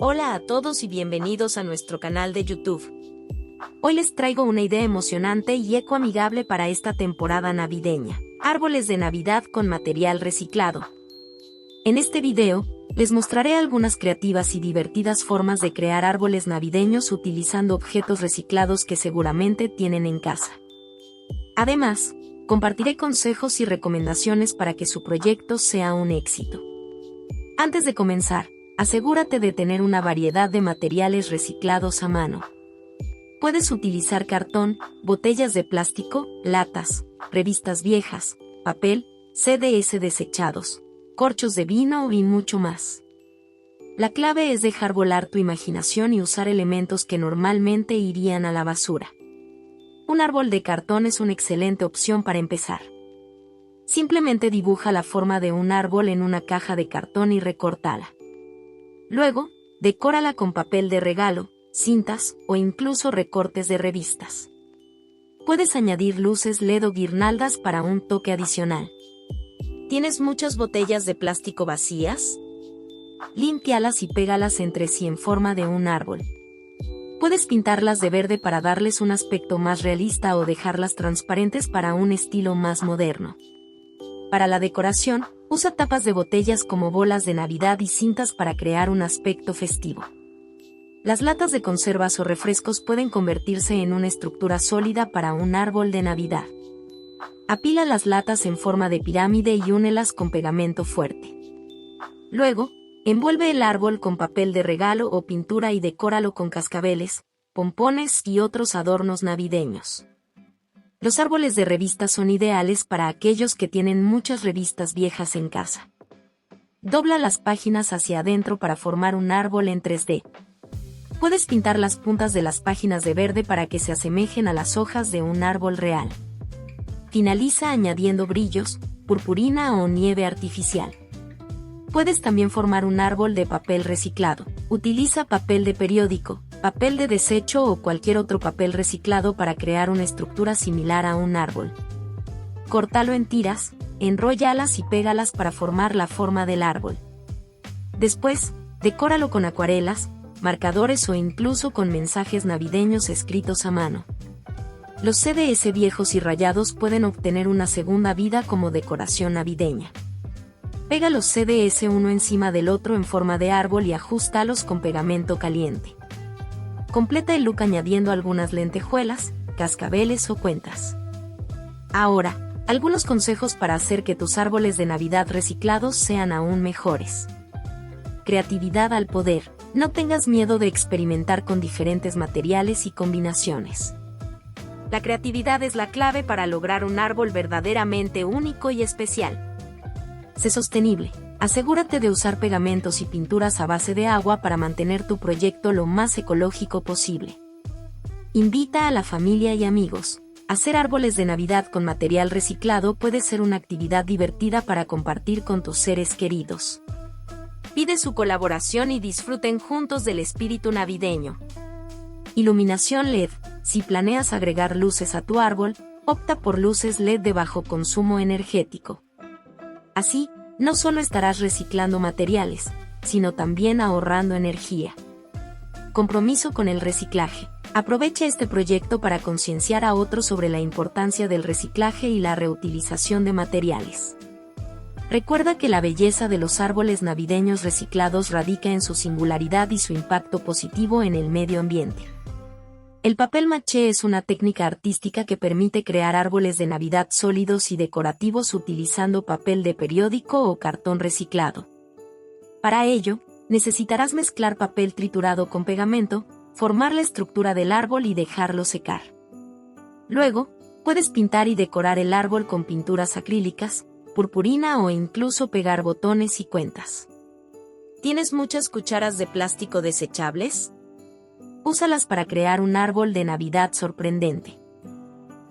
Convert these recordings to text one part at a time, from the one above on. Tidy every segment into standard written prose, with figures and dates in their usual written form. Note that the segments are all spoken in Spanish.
Hola a todos y bienvenidos a nuestro canal de YouTube. Hoy les traigo una idea emocionante y ecoamigable para esta temporada navideña. Árboles de Navidad con material reciclado. En este video, les mostraré algunas creativas y divertidas formas de crear árboles navideños utilizando objetos reciclados que seguramente tienen en casa. Además, compartiré consejos y recomendaciones para que su proyecto sea un éxito. Antes de comenzar, asegúrate de tener una variedad de materiales reciclados a mano. Puedes utilizar cartón, botellas de plástico, latas, revistas viejas, papel, CDs desechados, corchos de vino y mucho más. La clave es dejar volar tu imaginación y usar elementos que normalmente irían a la basura. Un árbol de cartón es una excelente opción para empezar. Simplemente dibuja la forma de un árbol en una caja de cartón y recórtala. Luego, decórala con papel de regalo, cintas o incluso recortes de revistas. Puedes añadir luces LED o guirnaldas para un toque adicional. ¿Tienes muchas botellas de plástico vacías? Límpialas y pégalas entre sí en forma de un árbol. Puedes pintarlas de verde para darles un aspecto más realista o dejarlas transparentes para un estilo más moderno. Para la decoración, usa tapas de botellas como bolas de Navidad y cintas para crear un aspecto festivo. Las latas de conservas o refrescos pueden convertirse en una estructura sólida para un árbol de Navidad. Apila las latas en forma de pirámide y únelas con pegamento fuerte. Luego, envuelve el árbol con papel de regalo o pintura y decóralo con cascabeles, pompones y otros adornos navideños. Los árboles de revistas son ideales para aquellos que tienen muchas revistas viejas en casa. Dobla las páginas hacia adentro para formar un árbol en 3D. Puedes pintar las puntas de las páginas de verde para que se asemejen a las hojas de un árbol real. Finaliza añadiendo brillos, purpurina o nieve artificial. Puedes también formar un árbol de papel reciclado. Utiliza papel de periódico, papel de desecho o cualquier otro papel reciclado para crear una estructura similar a un árbol. Córtalo en tiras, enróllalas y pégalas para formar la forma del árbol. Después, decóralo con acuarelas, marcadores o incluso con mensajes navideños escritos a mano. Los CDs viejos y rayados pueden obtener una segunda vida como decoración navideña. Pega los CDs uno encima del otro en forma de árbol y ajustalos con pegamento caliente. Completa el look añadiendo algunas lentejuelas, cascabeles o cuentas. Ahora, algunos consejos para hacer que tus árboles de Navidad reciclados sean aún mejores. Creatividad al poder. No tengas miedo de experimentar con diferentes materiales y combinaciones. La creatividad es la clave para lograr un árbol verdaderamente único y especial. Sé sostenible. Asegúrate de usar pegamentos y pinturas a base de agua para mantener tu proyecto lo más ecológico posible. Invita a la familia y amigos. Hacer árboles de Navidad con material reciclado puede ser una actividad divertida para compartir con tus seres queridos. Pide su colaboración y disfruten juntos del espíritu navideño. Iluminación LED. Si planeas agregar luces a tu árbol, opta por luces LED de bajo consumo energético. Así, no solo estarás reciclando materiales, sino también ahorrando energía. Compromiso con el reciclaje. Aprovecha este proyecto para concienciar a otros sobre la importancia del reciclaje y la reutilización de materiales. Recuerda que la belleza de los árboles navideños reciclados radica en su singularidad y su impacto positivo en el medio ambiente. El papel maché es una técnica artística que permite crear árboles de Navidad sólidos y decorativos utilizando papel de periódico o cartón reciclado. Para ello, necesitarás mezclar papel triturado con pegamento, formar la estructura del árbol y dejarlo secar. Luego, puedes pintar y decorar el árbol con pinturas acrílicas, purpurina o incluso pegar botones y cuentas. ¿Tienes muchas cucharas de plástico desechables? Úsalas para crear un árbol de Navidad sorprendente.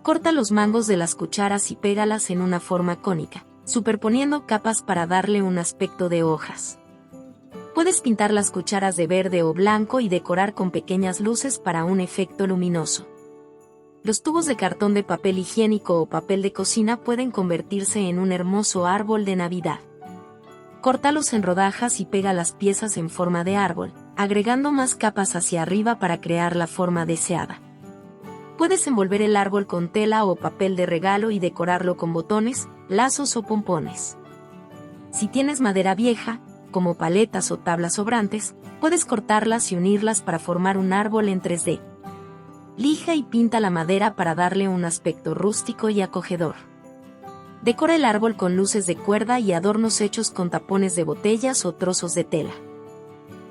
Corta los mangos de las cucharas y pégalas en una forma cónica, superponiendo capas para darle un aspecto de hojas. Puedes pintar las cucharas de verde o blanco y decorar con pequeñas luces para un efecto luminoso. Los tubos de cartón de papel higiénico o papel de cocina pueden convertirse en un hermoso árbol de Navidad. Córtalos en rodajas y pega las piezas en forma de árbol, agregando más capas hacia arriba para crear la forma deseada. Puedes envolver el árbol con tela o papel de regalo y decorarlo con botones, lazos o pompones. Si tienes madera vieja, como paletas o tablas sobrantes, puedes cortarlas y unirlas para formar un árbol en 3D. Lija y pinta la madera para darle un aspecto rústico y acogedor. Decora el árbol con luces de cuerda y adornos hechos con tapones de botellas o trozos de tela.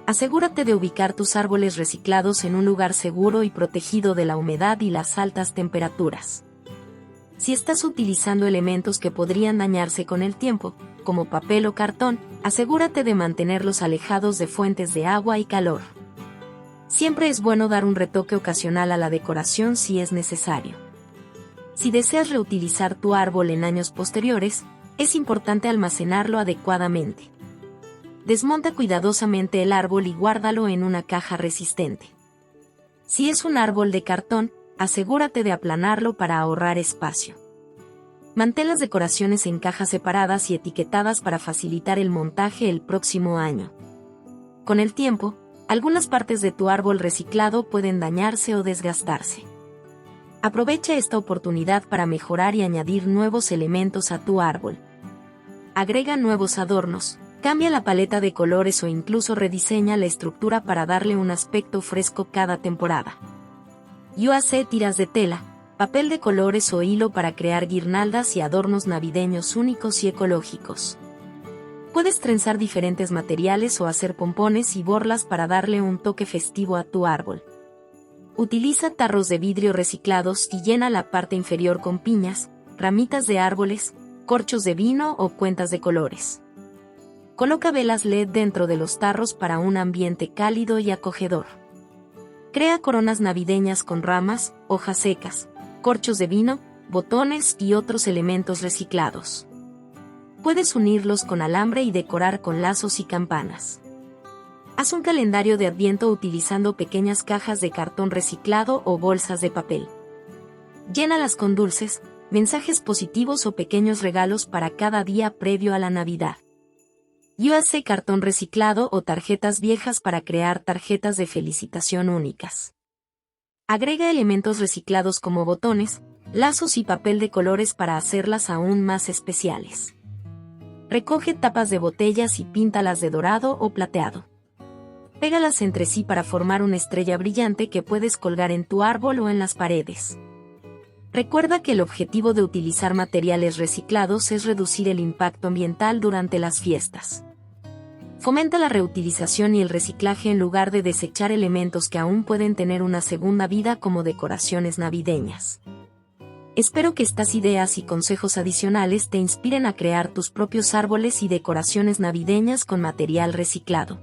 Asegúrate de ubicar tus árboles reciclados en un lugar seguro y protegido de la humedad y las altas temperaturas. Si estás utilizando elementos que podrían dañarse con el tiempo, como papel o cartón, asegúrate de mantenerlos alejados de fuentes de agua y calor. Siempre es bueno dar un retoque ocasional a la decoración si es necesario. Si deseas reutilizar tu árbol en años posteriores, es importante almacenarlo adecuadamente. Desmonta cuidadosamente el árbol y guárdalo en una caja resistente. Si es un árbol de cartón, asegúrate de aplanarlo para ahorrar espacio. Mantén las decoraciones en cajas separadas y etiquetadas para facilitar el montaje el próximo año. Con el tiempo, algunas partes de tu árbol reciclado pueden dañarse o desgastarse. Aprovecha esta oportunidad para mejorar y añadir nuevos elementos a tu árbol. Agrega nuevos adornos, cambia la paleta de colores o incluso rediseña la estructura para darle un aspecto fresco cada temporada. Use tiras de tela, papel de colores o hilo para crear guirnaldas y adornos navideños únicos y ecológicos. Puedes trenzar diferentes materiales o hacer pompones y borlas para darle un toque festivo a tu árbol. Utiliza tarros de vidrio reciclados y llena la parte inferior con piñas, ramitas de árboles, corchos de vino o cuentas de colores. Coloca velas LED dentro de los tarros para un ambiente cálido y acogedor. Crea coronas navideñas con ramas, hojas secas, corchos de vino, botones y otros elementos reciclados. Puedes unirlos con alambre y decorar con lazos y campanas. Haz un calendario de Adviento utilizando pequeñas cajas de cartón reciclado o bolsas de papel. Llénalas con dulces, mensajes positivos o pequeños regalos para cada día previo a la Navidad. Use cartón reciclado o tarjetas viejas para crear tarjetas de felicitación únicas. Agrega elementos reciclados como botones, lazos y papel de colores para hacerlas aún más especiales. Recoge tapas de botellas y píntalas de dorado o plateado. Pégalas entre sí para formar una estrella brillante que puedes colgar en tu árbol o en las paredes. Recuerda que el objetivo de utilizar materiales reciclados es reducir el impacto ambiental durante las fiestas. Fomenta la reutilización y el reciclaje en lugar de desechar elementos que aún pueden tener una segunda vida como decoraciones navideñas. Espero que estas ideas y consejos adicionales te inspiren a crear tus propios árboles y decoraciones navideñas con material reciclado.